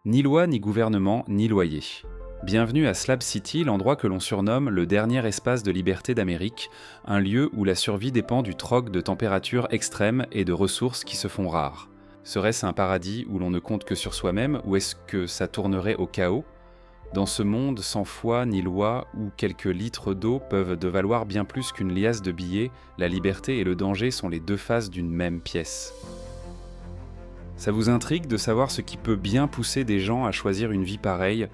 Ni loi, ni gouvernement, ni loyer. Bienvenue à Slab City, l'endroit que l'on surnomme le dernier espace de liberté d'Amérique, un lieu où la survie dépend du troc de températures extrêmes et de ressources qui se font rares. Serait-ce un paradis où l'on ne compte que sur soi-même, ou est-ce que ça tournerait au chaos ? Dans ce monde sans foi ni loi, où quelques litres d'eau peuvent de valoir bien plus qu'une liasse de billets, la liberté et le danger sont les deux faces d'une même pièce. Ça vous intrigue de savoir ce qui peut bien pousser des gens à choisir une vie pareille ?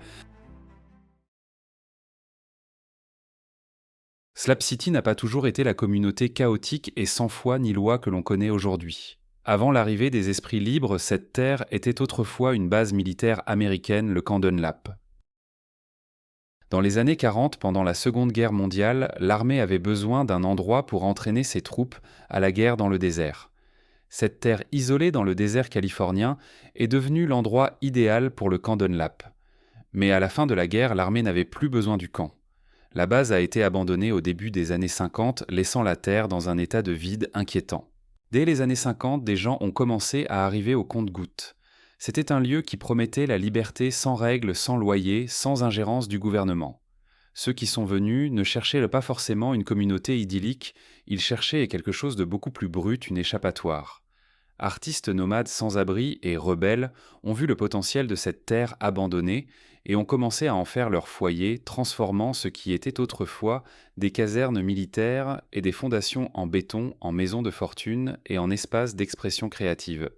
Slab City n'a pas toujours été la communauté chaotique et sans foi ni loi que l'on connaît aujourd'hui. Avant l'arrivée des esprits libres, cette terre était autrefois une base militaire américaine, le camp Dunlap. Dans les années 40, pendant la Seconde Guerre mondiale, l'armée avait besoin d'un endroit pour entraîner ses troupes à la guerre dans le désert. Cette terre isolée dans le désert californien est devenue l'endroit idéal pour le camp Dunlap. Mais à la fin de la guerre, l'armée n'avait plus besoin du camp. La base a été abandonnée au début des années 50, laissant la terre dans un état de vide inquiétant. Dès les années 50, des gens ont commencé à arriver au compte-gouttes. C'était un lieu qui promettait la liberté sans règles, sans loyer, sans ingérence du gouvernement. Ceux qui sont venus ne cherchaient pas forcément une communauté idyllique, ils cherchaient quelque chose de beaucoup plus brut, une échappatoire. Artistes nomades sans abri et rebelles ont vu le potentiel de cette terre abandonnée et ont commencé à en faire leur foyer, transformant ce qui était autrefois des casernes militaires et des fondations en béton en maisons de fortune et en espaces d'expression créative.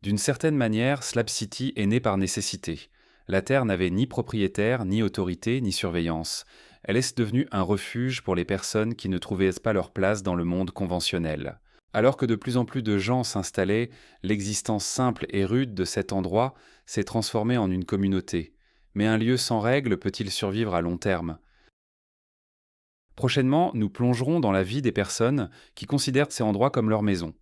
D'une certaine manière, Slab City est née par nécessité. La terre n'avait ni propriétaire, ni autorité, ni surveillance. Elle est devenue un refuge pour les personnes qui ne trouvaient pas leur place dans le monde conventionnel. Alors que de plus en plus de gens s'installaient, l'existence simple et rude de cet endroit s'est transformée en une communauté. Mais un lieu sans règles peut-il survivre à long terme ? Prochainement, nous plongerons dans la vie des personnes qui considèrent ces endroits comme leur maison.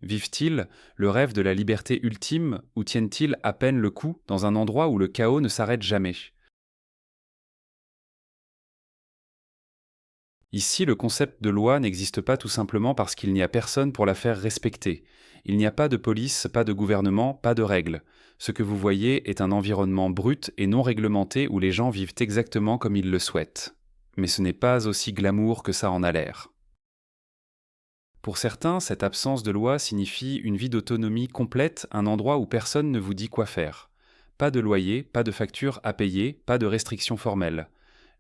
Vivent-ils le rêve de la liberté ultime ou tiennent-ils à peine le coup dans un endroit où le chaos ne s'arrête jamais ? Ici, le concept de loi n'existe pas tout simplement parce qu'il n'y a personne pour la faire respecter. Il n'y a pas de police, pas de gouvernement, pas de règles. Ce que vous voyez est un environnement brut et non réglementé où les gens vivent exactement comme ils le souhaitent. Mais ce n'est pas aussi glamour que ça en a l'air. Pour certains, cette absence de loi signifie une vie d'autonomie complète, un endroit où personne ne vous dit quoi faire. Pas de loyer, pas de facture à payer, pas de restrictions formelles.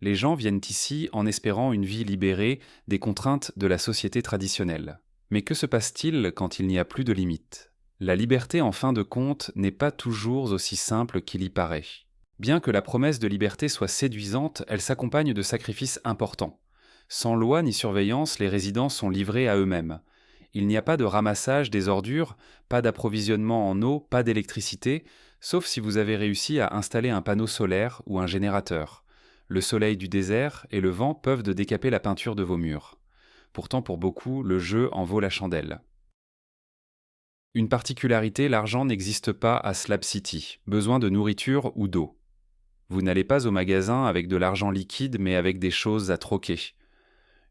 Les gens viennent ici en espérant une vie libérée des contraintes de la société traditionnelle. Mais que se passe-t-il quand il n'y a plus de limites ? La liberté, en fin de compte, n'est pas toujours aussi simple qu'il y paraît. Bien que la promesse de liberté soit séduisante, elle s'accompagne de sacrifices importants. Sans loi ni surveillance, les résidents sont livrés à eux-mêmes. Il n'y a pas de ramassage des ordures, pas d'approvisionnement en eau, pas d'électricité, sauf si vous avez réussi à installer un panneau solaire ou un générateur. Le soleil du désert et le vent peuvent décaper la peinture de vos murs. Pourtant, pour beaucoup, le jeu en vaut la chandelle. Une particularité, l'argent n'existe pas à Slab City. Besoin de nourriture ou d'eau. Vous n'allez pas au magasin avec de l'argent liquide, mais avec des choses à troquer.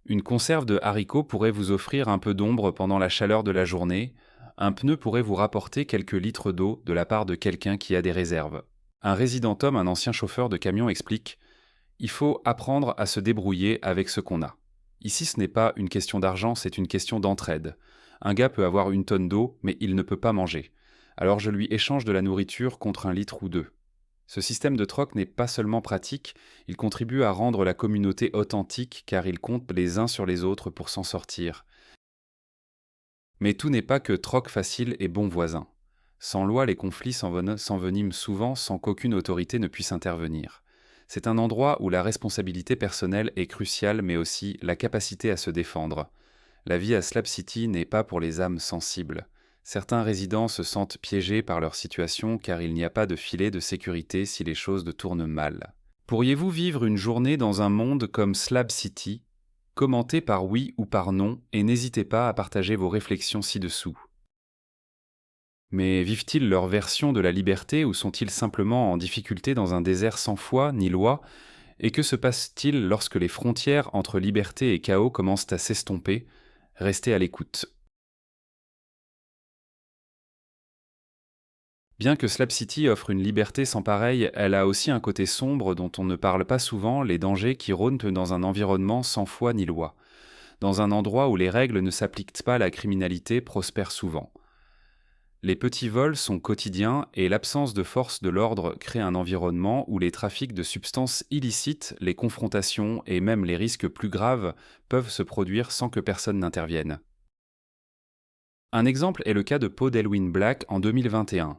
Une conserve de haricots pourrait vous offrir un peu d'ombre pendant la chaleur de la journée. Un pneu pourrait vous rapporter quelques litres d'eau de la part de quelqu'un qui a des réserves. Un résident homme, un ancien chauffeur de camion, explique « Il faut apprendre à se débrouiller avec ce qu'on a. Ici, ce n'est pas une question d'argent, c'est une question d'entraide. Un gars peut avoir une tonne d'eau, mais il ne peut pas manger. Alors je lui échange de la nourriture contre un litre ou deux. » Ce système de troc n'est pas seulement pratique, il contribue à rendre la communauté authentique car il compte les uns sur les autres pour s'en sortir. Mais tout n'est pas que troc facile et bon voisin. Sans loi, les conflits s'enveniment souvent sans qu'aucune autorité ne puisse intervenir. C'est un endroit où la responsabilité personnelle est cruciale mais aussi la capacité à se défendre. La vie à Slab City n'est pas pour les âmes sensibles. Certains résidents se sentent piégés par leur situation car il n'y a pas de filet de sécurité si les choses tournent mal. Pourriez-vous vivre une journée dans un monde comme Slab City ? Commentez par oui ou par non et n'hésitez pas à partager vos réflexions ci-dessous. Mais vivent-ils leur version de la liberté ou sont-ils simplement en difficulté dans un désert sans foi ni loi ? Et que se passe-t-il lorsque les frontières entre liberté et chaos commencent à s'estomper ? Restez à l'écoute. Bien que Slab City offre une liberté sans pareille, elle a aussi un côté sombre dont on ne parle pas souvent, les dangers qui rôdent dans un environnement sans foi ni loi. Dans un endroit où les règles ne s'appliquent pas, la criminalité prospère souvent. Les petits vols sont quotidiens et l'absence de force de l'ordre crée un environnement où les trafics de substances illicites, les confrontations et même les risques plus graves peuvent se produire sans que personne n'intervienne. Un exemple est le cas de Poe Delwyn Black en 2021.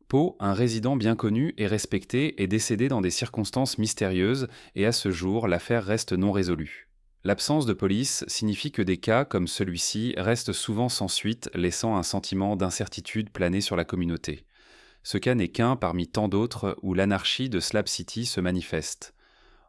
Poe, un résident bien connu et respecté, est décédé dans des circonstances mystérieuses et à ce jour, l'affaire reste non résolue. L'absence de police signifie que des cas comme celui-ci restent souvent sans suite, laissant un sentiment d'incertitude planer sur la communauté. Ce cas n'est qu'un parmi tant d'autres où l'anarchie de Slab City se manifeste.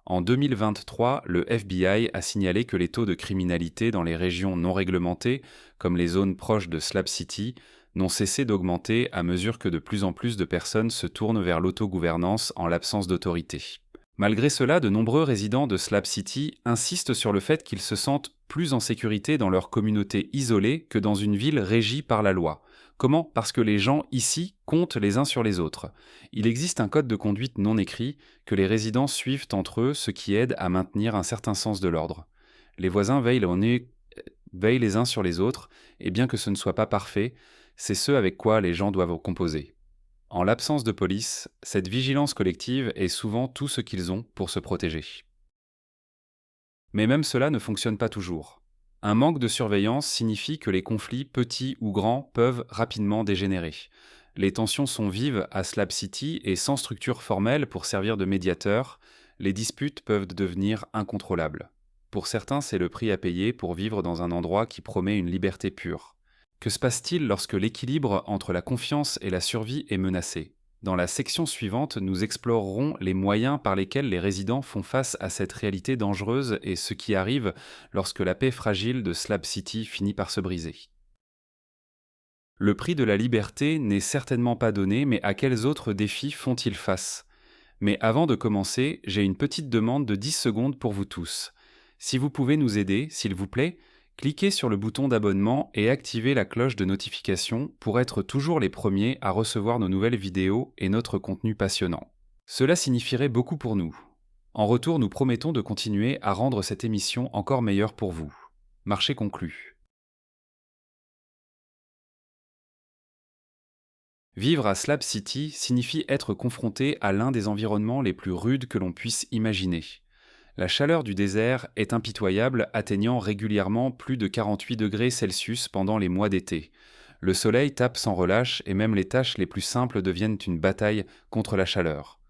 En 2023, le FBI a signalé que les taux de criminalité dans les régions non réglementées, comme les zones proches de Slab City, n'ont cessé d'augmenter à mesure que de plus en plus de personnes se tournent vers l'autogouvernance en l'absence d'autorité. Malgré cela, de nombreux résidents de Slab City insistent sur le fait qu'ils se sentent plus en sécurité dans leur communauté isolée que dans une ville régie par la loi. Comment ? Parce que les gens ici comptent les uns sur les autres. Il existe un code de conduite non écrit que les résidents suivent entre eux, ce qui aide à maintenir un certain sens de l'ordre. Les voisins veillent les uns sur les autres, et bien que ce ne soit pas parfait, c'est ce avec quoi les gens doivent composer. En l'absence de police, cette vigilance collective est souvent tout ce qu'ils ont pour se protéger. Mais même cela ne fonctionne pas toujours. Un manque de surveillance signifie que les conflits, petits ou grands, peuvent rapidement dégénérer. Les tensions sont vives à Slab City et sans structure formelle pour servir de médiateur, les disputes peuvent devenir incontrôlables. Pour certains, c'est le prix à payer pour vivre dans un endroit qui promet une liberté pure. Que se passe-t-il lorsque l'équilibre entre la confiance et la survie est menacé ? Dans la section suivante, nous explorerons les moyens par lesquels les résidents font face à cette réalité dangereuse et ce qui arrive lorsque la paix fragile de Slab City finit par se briser. Le prix de la liberté n'est certainement pas donné, mais à quels autres défis font-ils face ? Mais avant de commencer, j'ai une petite demande de 10 secondes pour vous tous. Si vous pouvez nous aider, s'il vous plaît, cliquez sur le bouton d'abonnement et activez la cloche de notification pour être toujours les premiers à recevoir nos nouvelles vidéos et notre contenu passionnant. Cela signifierait beaucoup pour nous. En retour, nous promettons de continuer à rendre cette émission encore meilleure pour vous. Marché conclu. Vivre à Slab City signifie être confronté à l'un des environnements les plus rudes que l'on puisse imaginer. La chaleur du désert est impitoyable, atteignant régulièrement plus de 48 degrés Celsius pendant les mois d'été. Le soleil tape sans relâche et même les tâches les plus simples deviennent une bataille contre la chaleur.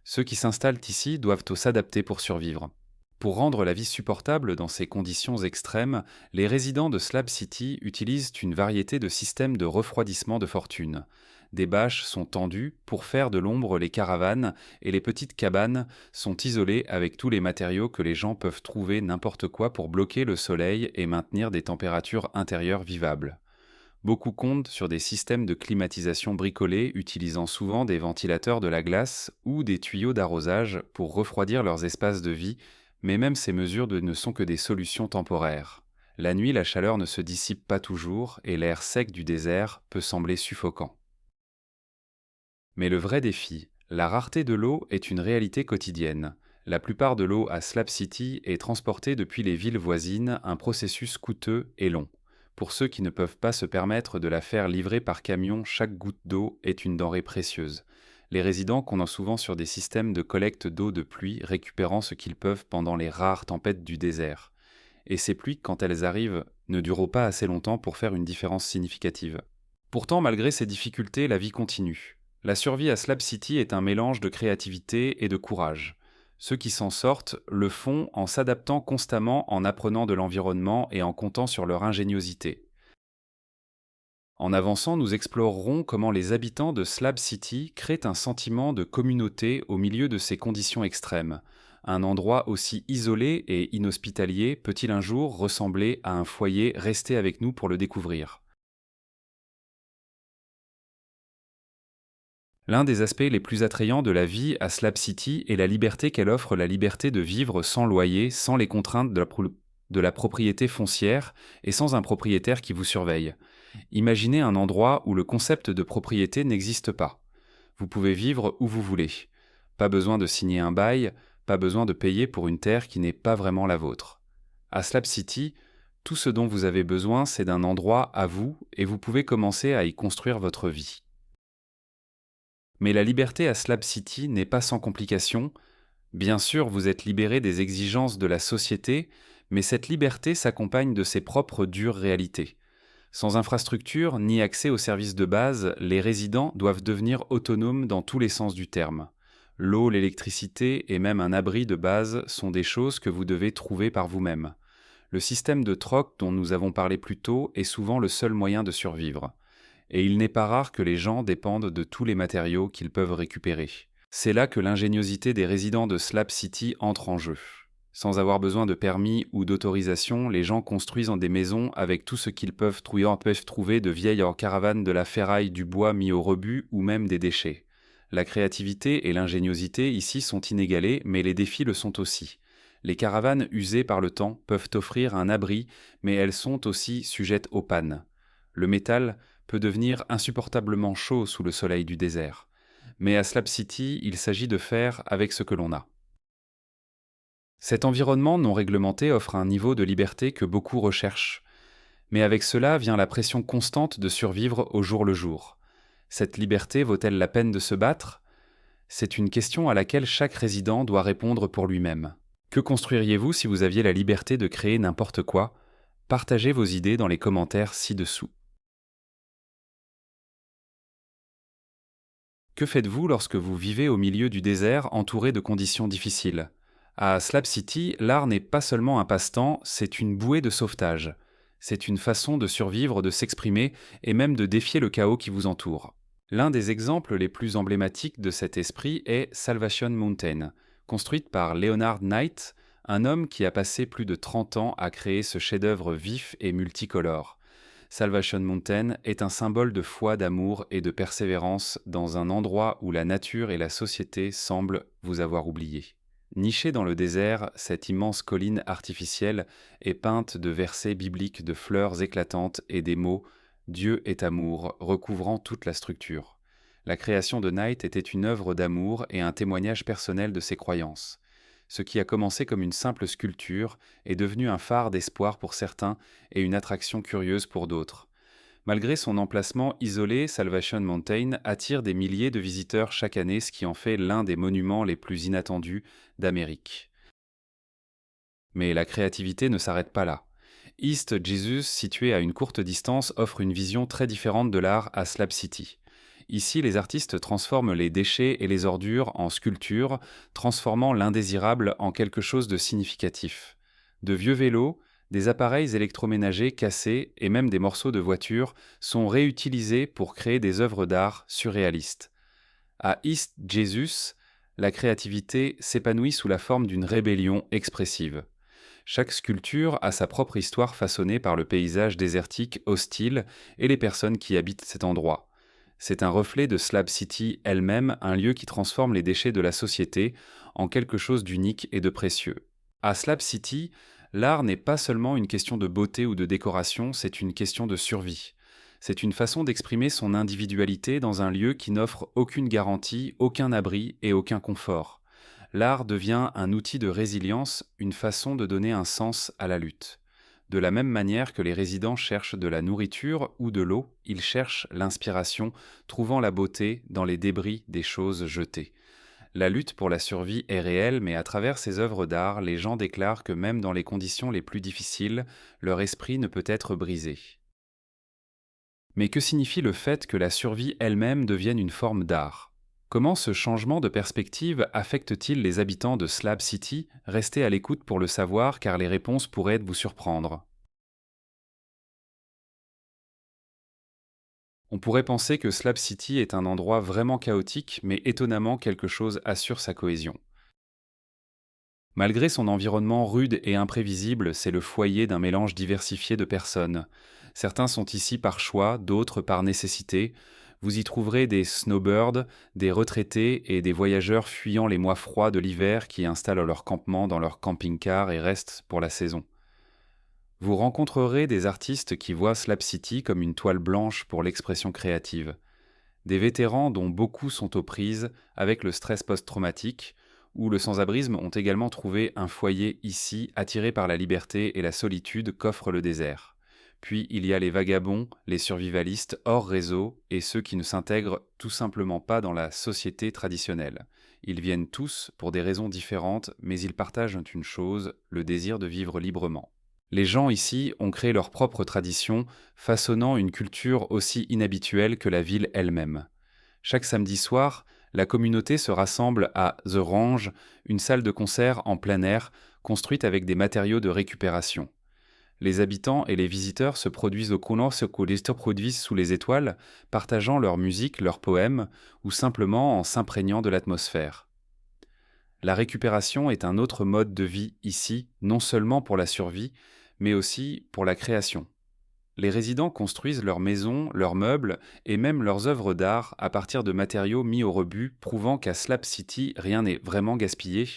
Ceux qui s'installent ici doivent s'adapter pour survivre. Pour rendre la vie supportable dans ces conditions extrêmes, les résidents de Slab City utilisent une variété de systèmes de refroidissement de fortune. Des bâches sont tendues pour faire de l'ombre les caravanes et les petites cabanes sont isolées avec tous les matériaux que les gens peuvent trouver n'importe quoi pour bloquer le soleil et maintenir des températures intérieures vivables. Beaucoup comptent sur des systèmes de climatisation bricolés utilisant souvent des ventilateurs de la glace ou des tuyaux d'arrosage pour refroidir leurs espaces de vie, mais même ces mesures ne sont que des solutions temporaires. La nuit, la chaleur ne se dissipe pas toujours et l'air sec du désert peut sembler suffocant. Mais le vrai défi, la rareté de l'eau est une réalité quotidienne. La plupart de l'eau à Slab City est transportée depuis les villes voisines, un processus coûteux et long. Pour ceux qui ne peuvent pas se permettre de la faire livrer par camion, chaque goutte d'eau est une denrée précieuse. Les résidents comptent souvent sur des systèmes de collecte d'eau de pluie, récupérant ce qu'ils peuvent pendant les rares tempêtes du désert. Et ces pluies, quand elles arrivent, ne durent pas assez longtemps pour faire une différence significative. Pourtant, malgré ces difficultés, la vie continue. La survie à Slab City est un mélange de créativité et de courage. Ceux qui s'en sortent le font en s'adaptant constamment, en apprenant de l'environnement et en comptant sur leur ingéniosité. En avançant, nous explorerons comment les habitants de Slab City créent un sentiment de communauté au milieu de ces conditions extrêmes. Un endroit aussi isolé et inhospitalier peut-il un jour ressembler à un foyer? Restez avec nous pour le découvrir. L'un des aspects les plus attrayants de la vie à Slab City est la liberté qu'elle offre, la liberté de vivre sans loyer, sans les contraintes de la propriété foncière et sans un propriétaire qui vous surveille. Imaginez un endroit où le concept de propriété n'existe pas. Vous pouvez vivre où vous voulez. Pas besoin de signer un bail, pas besoin de payer pour une terre qui n'est pas vraiment la vôtre. À Slab City, tout ce dont vous avez besoin, c'est d'un endroit à vous et vous pouvez commencer à y construire votre vie. Mais la liberté à Slab City n'est pas sans complications. Bien sûr, vous êtes libéré des exigences de la société, mais cette liberté s'accompagne de ses propres dures réalités. Sans infrastructure ni accès aux services de base, les résidents doivent devenir autonomes dans tous les sens du terme. L'eau, l'électricité et même un abri de base sont des choses que vous devez trouver par vous-même. Le système de troc dont nous avons parlé plus tôt est souvent le seul moyen de survivre. Et il n'est pas rare que les gens dépendent de tous les matériaux qu'ils peuvent récupérer. C'est là que l'ingéniosité des résidents de Slab City entre en jeu. Sans avoir besoin de permis ou d'autorisation, les gens construisent des maisons avec tout ce qu'ils peuvent trouver de vieilles caravanes, de la ferraille, du bois mis au rebut ou même des déchets. La créativité et l'ingéniosité ici sont inégalées, mais les défis le sont aussi. Les caravanes usées par le temps peuvent offrir un abri, mais elles sont aussi sujettes aux pannes. Le métal peut devenir insupportablement chaud sous le soleil du désert. Mais à Slab City, il s'agit de faire avec ce que l'on a. Cet environnement non réglementé offre un niveau de liberté que beaucoup recherchent. Mais avec cela vient la pression constante de survivre au jour le jour. Cette liberté vaut-elle la peine de se battre ? C'est une question à laquelle chaque résident doit répondre pour lui-même. Que construiriez-vous si vous aviez la liberté de créer n'importe quoi ? Partagez vos idées dans les commentaires ci-dessous. Que faites-vous lorsque vous vivez au milieu du désert entouré de conditions difficiles ? À Slab City, l'art n'est pas seulement un passe-temps, c'est une bouée de sauvetage. C'est une façon de survivre, de s'exprimer et même de défier le chaos qui vous entoure. L'un des exemples les plus emblématiques de cet esprit est Salvation Mountain, construite par Leonard Knight, un homme qui a passé plus de 30 ans à créer ce chef-d'œuvre vif et multicolore. Salvation Mountain est un symbole de foi, d'amour et de persévérance dans un endroit où la nature et la société semblent vous avoir oublié. Nichée dans le désert, cette immense colline artificielle est peinte de versets bibliques, de fleurs éclatantes et des mots « Dieu est amour » recouvrant toute la structure. La création de Knight était une œuvre d'amour et un témoignage personnel de ses croyances. Ce qui a commencé comme une simple sculpture est devenu un phare d'espoir pour certains et une attraction curieuse pour d'autres. Malgré son emplacement isolé, Salvation Mountain attire des milliers de visiteurs chaque année, ce qui en fait l'un des monuments les plus inattendus d'Amérique. Mais la créativité ne s'arrête pas là. East Jesus, situé à une courte distance, offre une vision très différente de l'art à Slab City. Ici, les artistes transforment les déchets et les ordures en sculptures, transformant l'indésirable en quelque chose de significatif. De vieux vélos, des appareils électroménagers cassés et même des morceaux de voitures sont réutilisés pour créer des œuvres d'art surréalistes. À East Jesus, la créativité s'épanouit sous la forme d'une rébellion expressive. Chaque sculpture a sa propre histoire façonnée par le paysage désertique hostile et les personnes qui habitent cet endroit. C'est un reflet de Slab City elle-même, un lieu qui transforme les déchets de la société en quelque chose d'unique et de précieux. À Slab City, l'art n'est pas seulement une question de beauté ou de décoration, c'est une question de survie. C'est une façon d'exprimer son individualité dans un lieu qui n'offre aucune garantie, aucun abri et aucun confort. L'art devient un outil de résilience, une façon de donner un sens à la lutte. De la même manière que les résidents cherchent de la nourriture ou de l'eau, ils cherchent l'inspiration, trouvant la beauté dans les débris des choses jetées. La lutte pour la survie est réelle, mais à travers ces œuvres d'art, les gens déclarent que même dans les conditions les plus difficiles, leur esprit ne peut être brisé. Mais que signifie le fait que la survie elle-même devienne une forme d'art ? Comment ce changement de perspective affecte-t-il les habitants de Slab City ? Restez à l'écoute pour le savoir car les réponses pourraient vous surprendre. On pourrait penser que Slab City est un endroit vraiment chaotique, mais étonnamment quelque chose assure sa cohésion. Malgré son environnement rude et imprévisible, c'est le foyer d'un mélange diversifié de personnes. Certains sont ici par choix, d'autres par nécessité. Vous y trouverez des snowbirds, des retraités et des voyageurs fuyant les mois froids de l'hiver qui installent leur campement dans leur camping-car et restent pour la saison. Vous rencontrerez des artistes qui voient Slab City comme une toile blanche pour l'expression créative. Des vétérans dont beaucoup sont aux prises avec le stress post-traumatique ou le sans-abrisme ont également trouvé un foyer ici, attirés par la liberté et la solitude qu'offre le désert. Puis il y a les vagabonds, les survivalistes hors réseau et ceux qui ne s'intègrent tout simplement pas dans la société traditionnelle. Ils viennent tous pour des raisons différentes, mais ils partagent une chose, le désir de vivre librement. Les gens ici ont créé leur propre tradition, façonnant une culture aussi inhabituelle que la ville elle-même. Chaque samedi soir, la communauté se rassemble à The Range, une salle de concert en plein air construite avec des matériaux de récupération. Les habitants et les visiteurs se produisent au Conosco produisent sous les étoiles, partageant leur musique, leurs poèmes, ou simplement en s'imprégnant de l'atmosphère. La récupération est un autre mode de vie ici, non seulement pour la survie, mais aussi pour la création. Les résidents construisent leurs maisons, leurs meubles et même leurs œuvres d'art à partir de matériaux mis au rebut, prouvant qu'à Slab City, rien n'est vraiment gaspillé.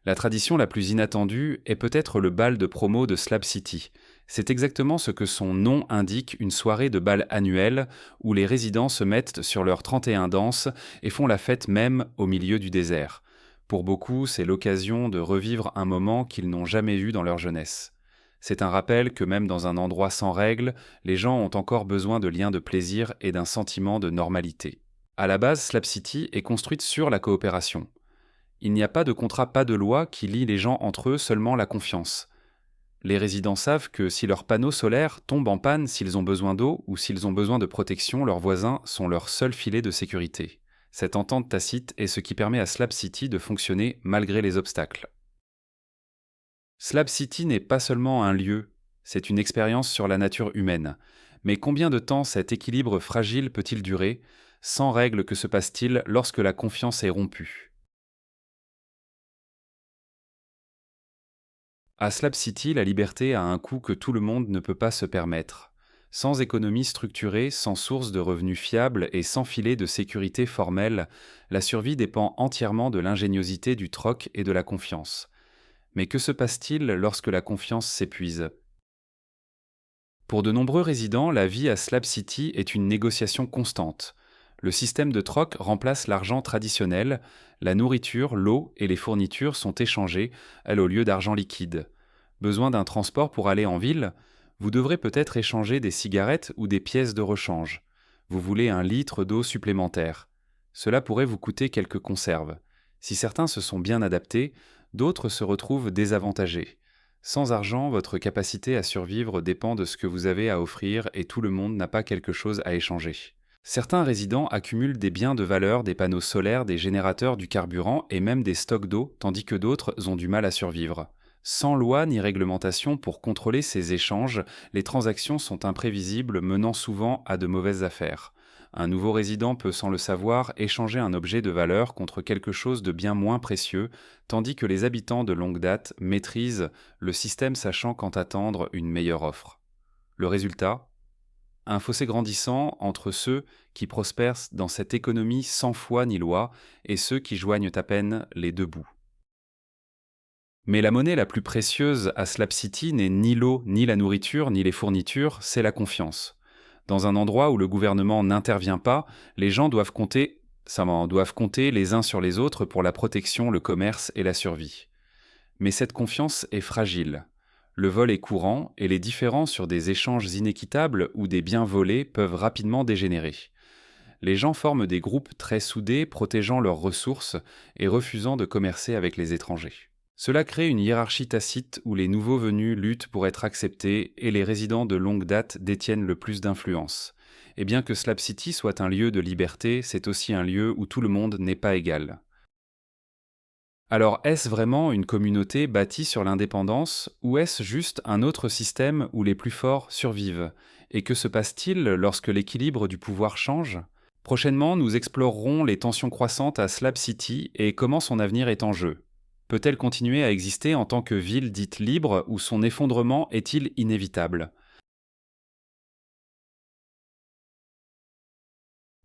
La tradition la plus inattendue est peut-être le bal de promo de Slab City. C'est exactement ce que son nom indique, une soirée de bal annuelle où les résidents se mettent sur leurs 31 danses et font la fête même au milieu du désert. Pour beaucoup, c'est l'occasion de revivre un moment qu'ils n'ont jamais eu dans leur jeunesse. C'est un rappel que même dans un endroit sans règles, les gens ont encore besoin de liens de plaisir et d'un sentiment de normalité. À la base, Slab City est construite sur la coopération. Il n'y a pas de contrat, pas de loi qui lie les gens entre eux, seulement la confiance. Les résidents savent que si leurs panneaux solaires tombent en panne, s'ils ont besoin d'eau ou s'ils ont besoin de protection, leurs voisins sont leur seul filet de sécurité. Cette entente tacite est ce qui permet à Slab City de fonctionner malgré les obstacles. Slab City n'est pas seulement un lieu, c'est une expérience sur la nature humaine. Mais combien de temps cet équilibre fragile peut-il durer? Sans règles, que se passe-t-il lorsque la confiance est rompue? À Slab City, la liberté a un coût que tout le monde ne peut pas se permettre. Sans économie structurée, sans source de revenus fiables et sans filet de sécurité formelle, la survie dépend entièrement de l'ingéniosité du troc et de la confiance. Mais que se passe-t-il lorsque la confiance s'épuise? Pour de nombreux résidents, la vie à Slab City est une négociation constante. Le système de troc remplace l'argent traditionnel, la nourriture, l'eau et les fournitures sont échangées, elles, au lieu d'argent liquide. Besoin d'un transport pour aller en ville? Vous devrez peut-être échanger des cigarettes ou des pièces de rechange. Vous voulez un litre d'eau supplémentaire. Cela pourrait vous coûter quelques conserves. Si certains se sont bien adaptés, d'autres se retrouvent désavantagés. Sans argent, votre capacité à survivre dépend de ce que vous avez à offrir et tout le monde n'a pas quelque chose à échanger. Certains résidents accumulent des biens de valeur, des panneaux solaires, des générateurs, du carburant et même des stocks d'eau, tandis que d'autres ont du mal à survivre. Sans loi ni réglementation pour contrôler ces échanges, les transactions sont imprévisibles, menant souvent à de mauvaises affaires. Un nouveau résident peut, sans le savoir, échanger un objet de valeur contre quelque chose de bien moins précieux, tandis que les habitants de longue date maîtrisent le système, sachant quand attendre une meilleure offre. Le résultat? Un fossé grandissant entre ceux qui prospèrent dans cette économie sans foi ni loi et ceux qui joignent à peine les deux bouts. Mais la monnaie la plus précieuse à Slab City n'est ni l'eau, ni la nourriture, ni les fournitures, c'est la confiance. Dans un endroit où le gouvernement n'intervient pas, les gens doivent compter les uns sur les autres pour la protection, le commerce et la survie. Mais cette confiance est fragile. Le vol est courant et les différends sur des échanges inéquitables ou des biens volés peuvent rapidement dégénérer. Les gens forment des groupes très soudés, protégeant leurs ressources et refusant de commercer avec les étrangers. Cela crée une hiérarchie tacite où les nouveaux venus luttent pour être acceptés et les résidents de longue date détiennent le plus d'influence. Et bien que Slab City soit un lieu de liberté, c'est aussi un lieu où tout le monde n'est pas égal. Alors est-ce vraiment une communauté bâtie sur l'indépendance ou est-ce juste un autre système où les plus forts survivent? Et que se passe-t-il lorsque l'équilibre du pouvoir change? Prochainement, nous explorerons les tensions croissantes à Slab City et comment son avenir est en jeu. Peut-elle continuer à exister en tant que ville dite libre ou son effondrement est-il inévitable?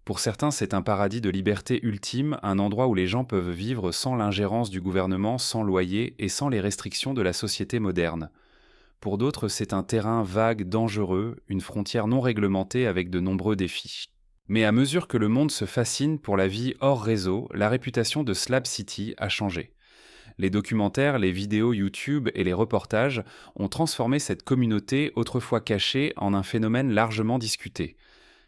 Pour certains, c'est un paradis de liberté ultime, un endroit où les gens peuvent vivre sans l'ingérence du gouvernement, sans loyer et sans les restrictions de la société moderne. Pour d'autres, c'est un terrain vague, dangereux, une frontière non réglementée avec de nombreux défis. Mais à mesure que le monde se fascine pour la vie hors réseau, la réputation de Slab City a changé. Les documentaires, les vidéos YouTube et les reportages ont transformé cette communauté autrefois cachée en un phénomène largement discuté.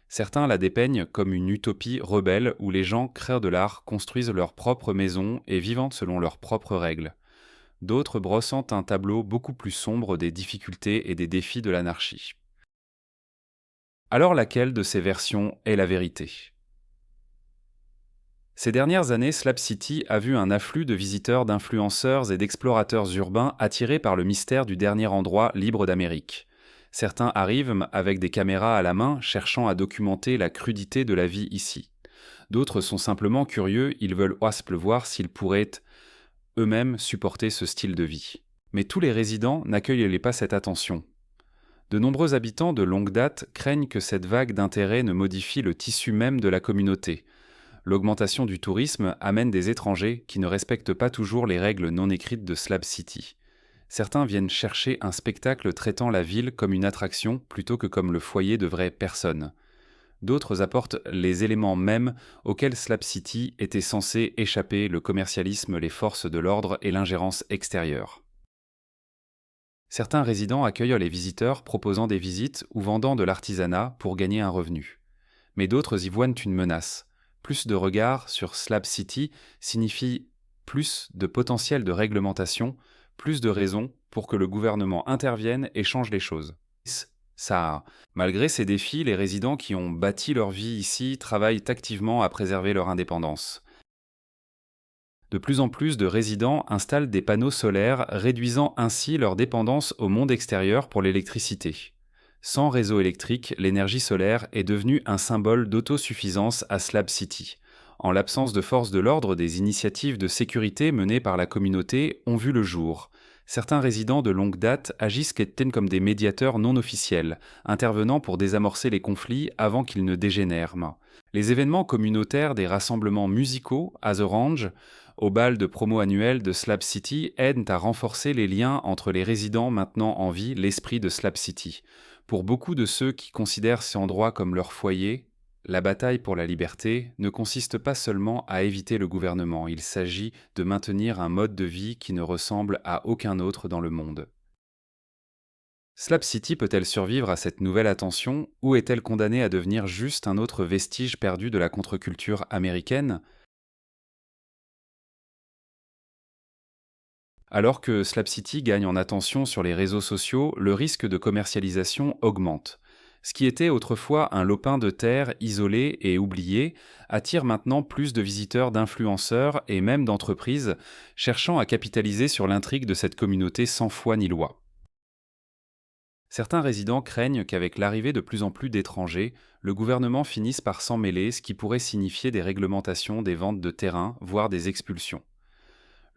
Certains la dépeignent comme une utopie rebelle où les gens créent de l'art, construisent leur propre maison et vivant selon leurs propres règles. D'autres brossant un tableau beaucoup plus sombre des difficultés et des défis de l'anarchie. Alors laquelle de ces versions est la vérité? Ces dernières années, Slab City a vu un afflux de visiteurs, d'influenceurs et d'explorateurs urbains attirés par le mystère du dernier endroit libre d'Amérique. Certains arrivent avec des caméras à la main, cherchant à documenter la crudité de la vie ici. D'autres sont simplement curieux, ils veulent voir s'ils pourraient eux-mêmes supporter ce style de vie. Mais tous les résidents n'accueillent pas cette attention. De nombreux habitants de longue date craignent que cette vague d'intérêt ne modifie le tissu même de la communauté. L'augmentation du tourisme amène des étrangers qui ne respectent pas toujours les règles non écrites de Slab City. Certains viennent chercher un spectacle traitant la ville comme une attraction plutôt que comme le foyer de vraies personnes. D'autres apportent les éléments mêmes auxquels Slab City était censé échapper: le commercialisme, les forces de l'ordre et l'ingérence extérieure. Certains résidents accueillent les visiteurs proposant des visites ou vendant de l'artisanat pour gagner un revenu. Mais d'autres y voient une menace. Plus de regards sur Slab City signifie plus de potentiel de réglementation, plus de raisons pour que le gouvernement intervienne et change les choses. Ça, malgré ces défis, les résidents qui ont bâti leur vie ici travaillent activement à préserver leur indépendance. De plus en plus de résidents installent des panneaux solaires, réduisant ainsi leur dépendance au monde extérieur pour l'électricité. Sans réseau électrique, l'énergie solaire est devenue un symbole d'autosuffisance à Slab City. En l'absence de forces de l'ordre, des initiatives de sécurité menées par la communauté ont vu le jour. Certains résidents de longue date agissent comme des médiateurs non officiels, intervenant pour désamorcer les conflits avant qu'ils ne dégénèrent. Les événements communautaires des rassemblements musicaux à The Range, au bal de promo annuel de Slab City, aident à renforcer les liens entre les résidents maintenant en vie, l'esprit de Slab City. Pour beaucoup de ceux qui considèrent ces endroits comme leur foyer, la bataille pour la liberté ne consiste pas seulement à éviter le gouvernement, il s'agit de maintenir un mode de vie qui ne ressemble à aucun autre dans le monde. Slab City peut-elle survivre à cette nouvelle attention, ou est-elle condamnée à devenir juste un autre vestige perdu de la contre-culture américaine? Alors que Slab City gagne en attention sur les réseaux sociaux, le risque de commercialisation augmente. Ce qui était autrefois un lopin de terre isolé et oublié attire maintenant plus de visiteurs, d'influenceurs et même d'entreprises cherchant à capitaliser sur l'intrigue de cette communauté sans foi ni loi. Certains résidents craignent qu'avec l'arrivée de plus en plus d'étrangers, le gouvernement finisse par s'en mêler, ce qui pourrait signifier des réglementations des ventes de terrain, voire des expulsions.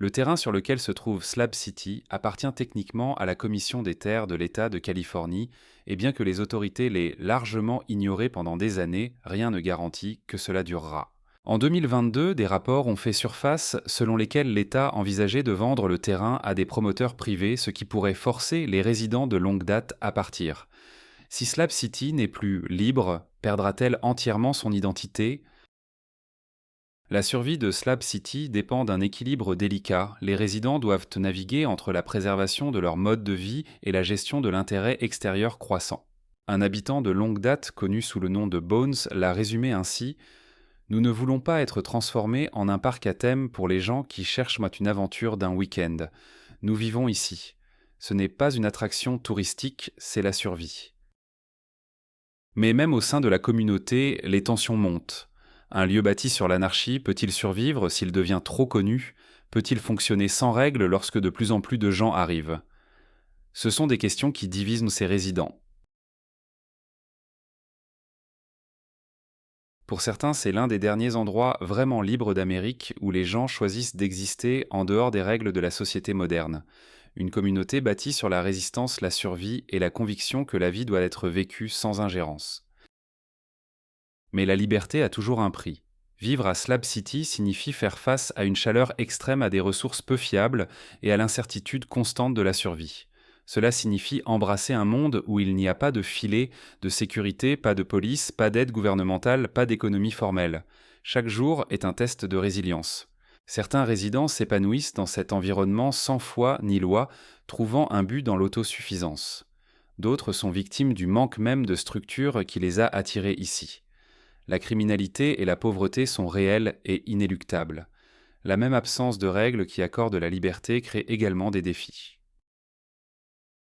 Le terrain sur lequel se trouve Slab City appartient techniquement à la Commission des terres de l'État de Californie, et bien que les autorités l'aient largement ignoré pendant des années, rien ne garantit que cela durera. En 2022, des rapports ont fait surface selon lesquels l'État envisageait de vendre le terrain à des promoteurs privés, ce qui pourrait forcer les résidents de longue date à partir. Si Slab City n'est plus libre, perdra-t-elle entièrement son identité ? La survie de Slab City dépend d'un équilibre délicat. Les résidents doivent naviguer entre la préservation de leur mode de vie et la gestion de l'intérêt extérieur croissant. Un habitant de longue date, connu sous le nom de Bones, l'a résumé ainsi: « Nous ne voulons pas être transformés en un parc à thème pour les gens qui cherchent une aventure d'un week-end. Nous vivons ici. Ce n'est pas une attraction touristique, c'est la survie. » Mais même au sein de la communauté, les tensions montent. Un lieu bâti sur l'anarchie peut-il survivre s'il devient trop connu? Peut-il fonctionner sans règles lorsque de plus en plus de gens arrivent? Ce sont des questions qui divisent ses résidents. Pour certains, c'est l'un des derniers endroits vraiment libres d'Amérique où les gens choisissent d'exister en dehors des règles de la société moderne. Une communauté bâtie sur la résistance, la survie et la conviction que la vie doit être vécue sans ingérence. Mais la liberté a toujours un prix. Vivre à Slab City signifie faire face à une chaleur extrême, à des ressources peu fiables et à l'incertitude constante de la survie. Cela signifie embrasser un monde où il n'y a pas de filet de sécurité, pas de police, pas d'aide gouvernementale, pas d'économie formelle. Chaque jour est un test de résilience. Certains résidents s'épanouissent dans cet environnement sans foi ni loi, trouvant un but dans l'autosuffisance. D'autres sont victimes du manque même de structure qui les a attirés ici. La criminalité et la pauvreté sont réelles et inéluctables. La même absence de règles qui accorde la liberté crée également des défis.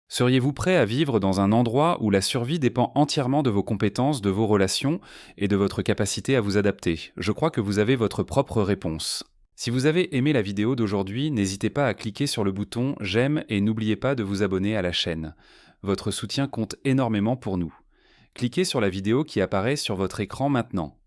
Seriez-vous prêt à vivre dans un endroit où la survie dépend entièrement de vos compétences, de vos relations et de votre capacité à vous adapter? Je crois que vous avez votre propre réponse. Si vous avez aimé la vidéo d'aujourd'hui, n'hésitez pas à cliquer sur le bouton j'aime et n'oubliez pas de vous abonner à la chaîne. Votre soutien compte énormément pour nous. Cliquez sur la vidéo qui apparaît sur votre écran maintenant.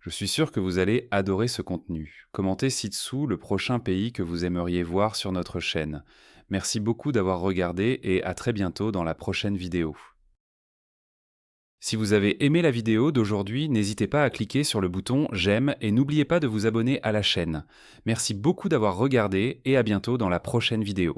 Je suis sûr que vous allez adorer ce contenu. Commentez ci-dessous le prochain pays que vous aimeriez voir sur notre chaîne. Merci beaucoup d'avoir regardé et à très bientôt dans la prochaine vidéo. Si vous avez aimé la vidéo d'aujourd'hui, n'hésitez pas à cliquer sur le bouton j'aime et n'oubliez pas de vous abonner à la chaîne. Merci beaucoup d'avoir regardé et à bientôt dans la prochaine vidéo.